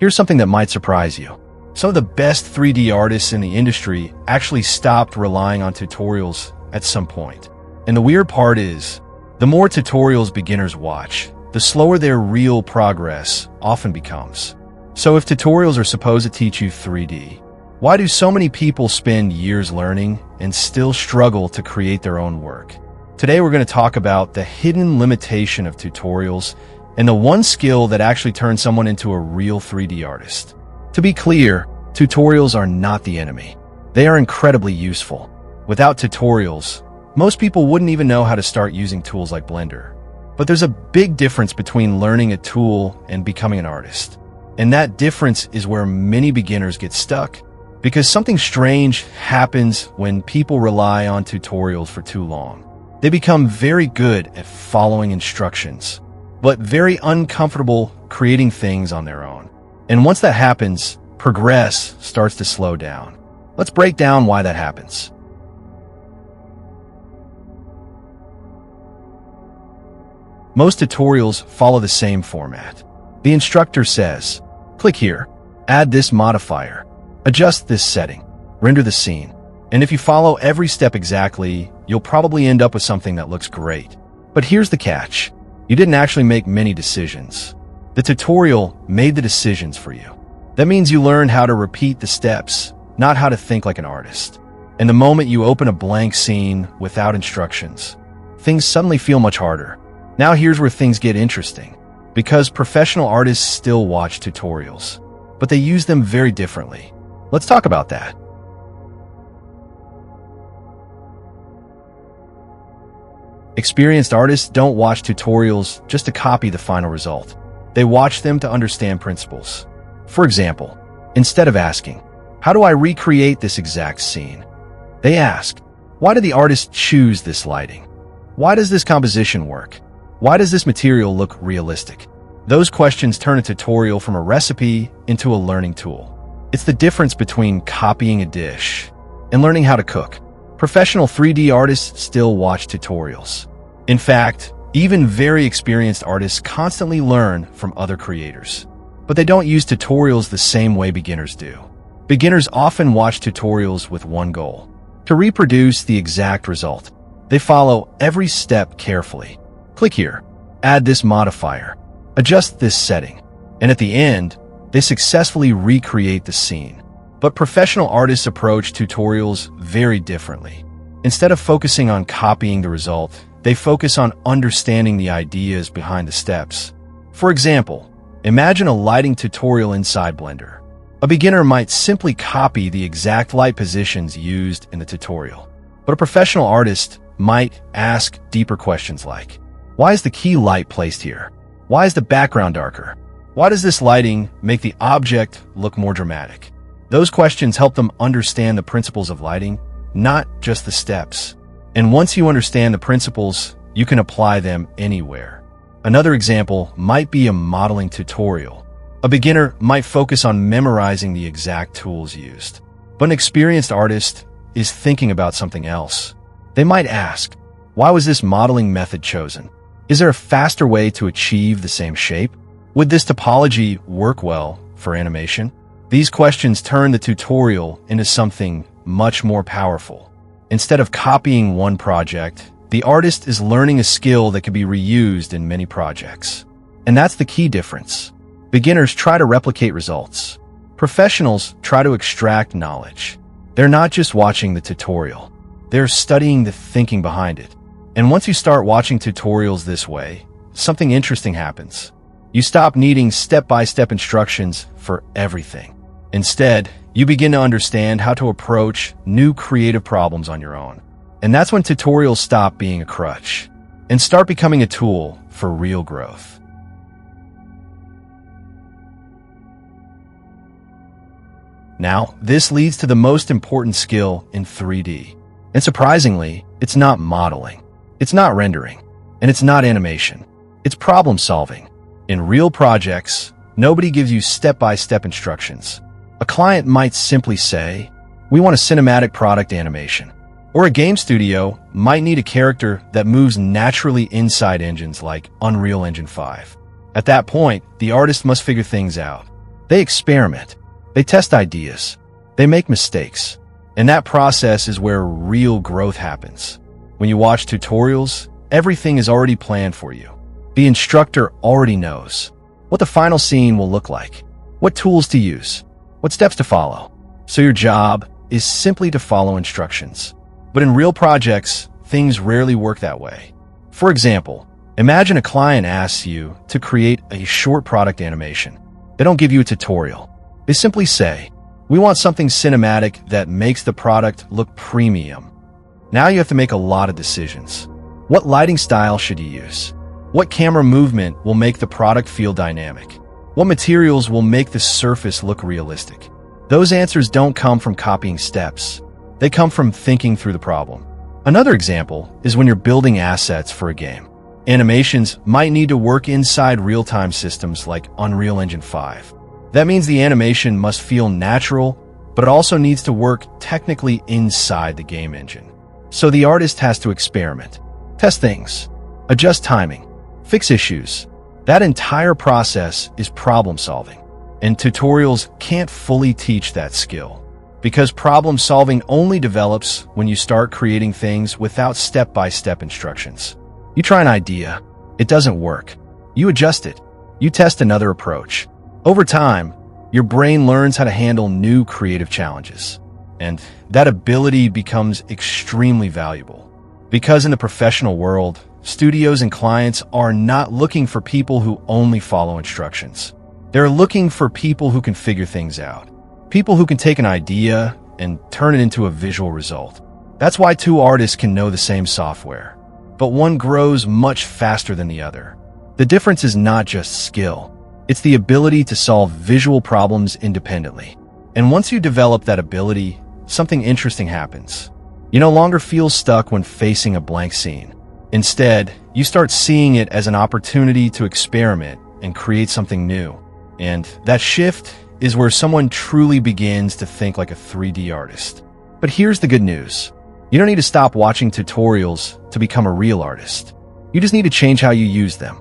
Here's something that might surprise you. Some of the best 3D artists in the industry actually stopped relying on tutorials at some point. And the weird part is, the more tutorials beginners watch, the slower their real progress often becomes. So if tutorials are supposed to teach you 3D, why do so many people spend years learning and still struggle to create their own work? Today we're going to talk about the hidden limitation of tutorials and the one skill that actually turns someone into a real 3D artist. To be clear, tutorials are not the enemy. They are incredibly useful. Without tutorials, most people wouldn't even know how to start using tools like Blender. But there's a big difference between learning a tool and becoming an artist. And that difference is where many beginners get stuck, because something strange happens when people rely on tutorials for too long. They become very good at following instructions, but very uncomfortable creating things on their own. And once that happens, progress starts to slow down. Let's break down why that happens. Most tutorials follow the same format. The instructor says, click here, add this modifier, adjust this setting, render the scene. And if you follow every step exactly, you'll probably end up with something that looks great. But here's the catch. You didn't actually make many decisions. The tutorial made the decisions for you. That means you learned how to repeat the steps, not how to think like an artist. And the moment you open a blank scene without instructions, things suddenly feel much harder. Now here's where things get interesting. Because professional artists still watch tutorials, but they use them very differently. Let's talk about that. Experienced artists don't watch tutorials just to copy the final result. They watch them to understand principles. For example, instead of asking, how do I recreate this exact scene? They ask, why did the artist choose this lighting? Why does this composition work? Why does this material look realistic? Those questions turn a tutorial from a recipe into a learning tool. It's the difference between copying a dish and learning how to cook. Professional 3D artists still watch tutorials. In fact, even very experienced artists constantly learn from other creators. But they don't use tutorials the same way beginners do. Beginners often watch tutorials with one goal: to reproduce the exact result. They follow every step carefully. Click here, add this modifier, adjust this setting, and at the end, they successfully recreate the scene. But professional artists approach tutorials very differently. Instead of focusing on copying the result, they focus on understanding the ideas behind the steps. For example, imagine a lighting tutorial inside Blender. A beginner might simply copy the exact light positions used in the tutorial. But a professional artist might ask deeper questions like, why is the key light placed here? Why is the background darker? Why does this lighting make the object look more dramatic? Those questions help them understand the principles of lighting, not just the steps. And once you understand the principles, you can apply them anywhere. Another example might be a modeling tutorial. A beginner might focus on memorizing the exact tools used, but an experienced artist is thinking about something else. They might ask, why was this modeling method chosen? Is there a faster way to achieve the same shape? Would this topology work well for animation? These questions turn the tutorial into something much more powerful. Instead of copying one project, the artist is learning a skill that can be reused in many projects. And that's the key difference. Beginners try to replicate results. Professionals try to extract knowledge. They're not just watching the tutorial. They're studying the thinking behind it. And once you start watching tutorials this way, something interesting happens. You stop needing step-by-step instructions for everything. Instead, you begin to understand how to approach new creative problems on your own. And that's when tutorials stop being a crutch and start becoming a tool for real growth. Now, this leads to the most important skill in 3D. And surprisingly, it's not modeling, it's not rendering, and it's not animation. It's problem solving. In real projects, nobody gives you step-by-step instructions. A client might simply say, we want a cinematic product animation. Or a game studio might need a character that moves naturally inside engines like Unreal Engine 5. At that point, the artist must figure things out. They experiment. They test ideas. They make mistakes. And that process is where real growth happens. When you watch tutorials, everything is already planned for you. The instructor already knows what the final scene will look like, what tools to use, what steps to follow. So your job is simply to follow instructions. But in real projects, things rarely work that way. For example, imagine a client asks you to create a short product animation. They don't give you a tutorial. They simply say, "We want something cinematic that makes the product look premium." Now you have to make a lot of decisions. What lighting style should you use? What camera movement will make the product feel dynamic? What materials will make the surface look realistic? Those answers don't come from copying steps. They come from thinking through the problem. Another example is when you're building assets for a game. Animations might need to work inside real-time systems like Unreal Engine 5. That means the animation must feel natural, but it also needs to work technically inside the game engine. So the artist has to experiment, test things, adjust timing, fix issues. That entire process is problem solving. And tutorials can't fully teach that skill. Because problem solving only develops when you start creating things without step-by-step instructions. You try an idea, it doesn't work. You adjust it. You test another approach. Over time, your brain learns how to handle new creative challenges. And that ability becomes extremely valuable. Because in the professional world, studios and clients are not looking for people who only follow instructions. They're looking for people who can figure things out. People who can take an idea and turn it into a visual result. That's why two artists can know the same software, but one grows much faster than the other. The difference is not just skill. It's the ability to solve visual problems independently. And once you develop that ability, something interesting happens. You no longer feel stuck when facing a blank scene. Instead, you start seeing it as an opportunity to experiment and create something new. And that shift is where someone truly begins to think like a 3D artist. But here's the good news. You don't need to stop watching tutorials to become a real artist. You just need to change how you use them.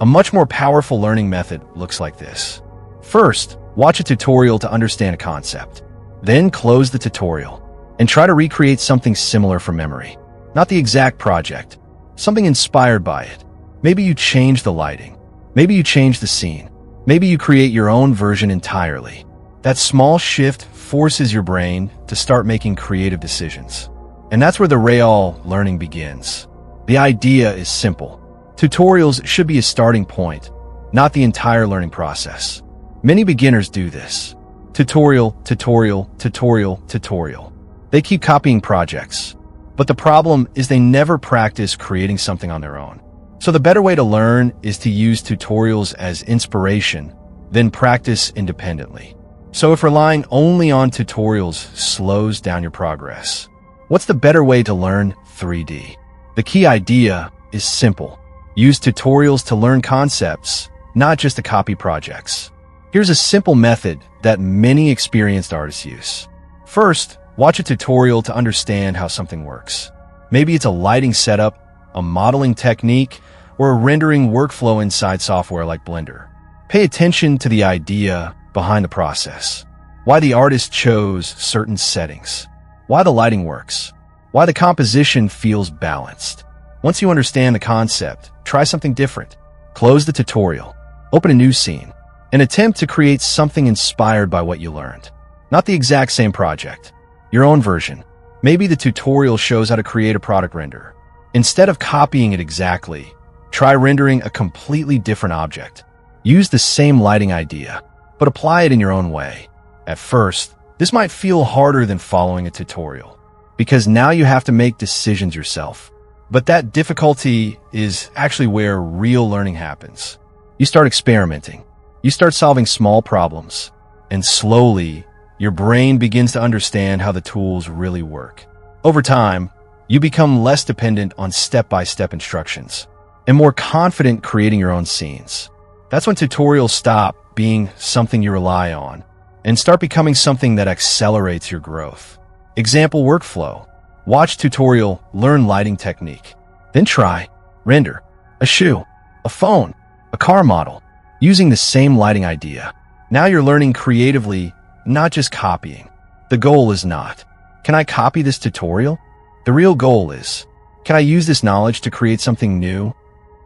A much more powerful learning method looks like this. First, watch a tutorial to understand a concept. Then close the tutorial and try to recreate something similar from memory. Not the exact project, something inspired by it. Maybe you change the lighting. Maybe you change the scene. Maybe you create your own version entirely. That small shift forces your brain to start making creative decisions. And that's where the real learning begins. The idea is simple. Tutorials should be a starting point, not the entire learning process. Many beginners do this. Tutorial, tutorial, tutorial, tutorial. They keep copying projects. But the problem is they never practice creating something on their own. So the better way to learn is to use tutorials as inspiration, then practice independently. So if relying only on tutorials slows down your progress, what's the better way to learn 3D? The key idea is simple. Use tutorials to learn concepts, not just to copy projects. Here's a simple method that many experienced artists use. First, watch a tutorial to understand how something works. Maybe it's a lighting setup, a modeling technique, or a rendering workflow inside software like Blender. Pay attention to the idea behind the process. Why the artist chose certain settings. Why the lighting works. Why the composition feels balanced. Once you understand the concept, try something different. Close the tutorial. Open a new scene. And attempt to create something inspired by what you learned. Not the exact same project. Your own version. Maybe the tutorial shows how to create a product render. Instead of copying it exactly, try rendering a completely different object. Use the same lighting idea, but apply it in your own way. At first, this might feel harder than following a tutorial, because now you have to make decisions yourself. But that difficulty is actually where real learning happens. You start experimenting. You start solving small problems, and slowly, your brain begins to understand how the tools really work. Over time, you become less dependent on step-by-step instructions, and more confident creating your own scenes. That's when tutorials stop being something you rely on, and start becoming something that accelerates your growth. Example workflow. Watch tutorial, learn lighting technique. Then try, render, a shoe, a phone, a car model, using the same lighting idea. Now you're learning creatively, not just copying. The goal is not, can I copy this tutorial? The real goal is, can I use this knowledge to create something new?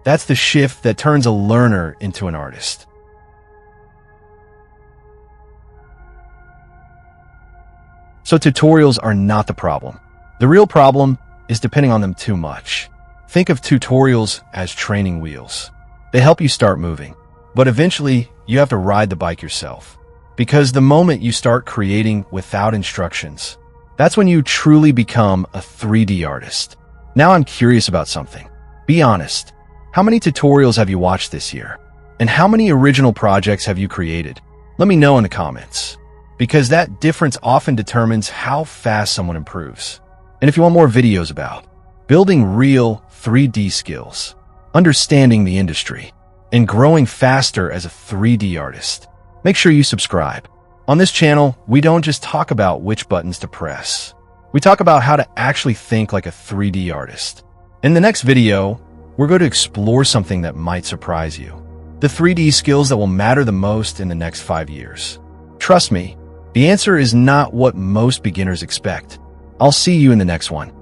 That's the shift that turns a learner into an artist. So tutorials are not the problem. The real problem is depending on them too much. Think of tutorials as training wheels. They help you start moving, but eventually you have to ride the bike yourself. Because the moment you start creating without instructions, that's when you truly become a 3D artist. Now I'm curious about something. Be honest. How many tutorials have you watched this year? And how many original projects have you created? Let me know in the comments, because that difference often determines how fast someone improves. And if you want more videos about building real 3D skills, understanding the industry, and growing faster as a 3D artist, make sure you subscribe. On this channel, we don't just talk about which buttons to press. We talk about how to actually think like a 3D artist. In the next video, we're going to explore something that might surprise you. The 3D skills that will matter the most in the next 5 years. Trust me, the answer is not what most beginners expect. I'll see you in the next one.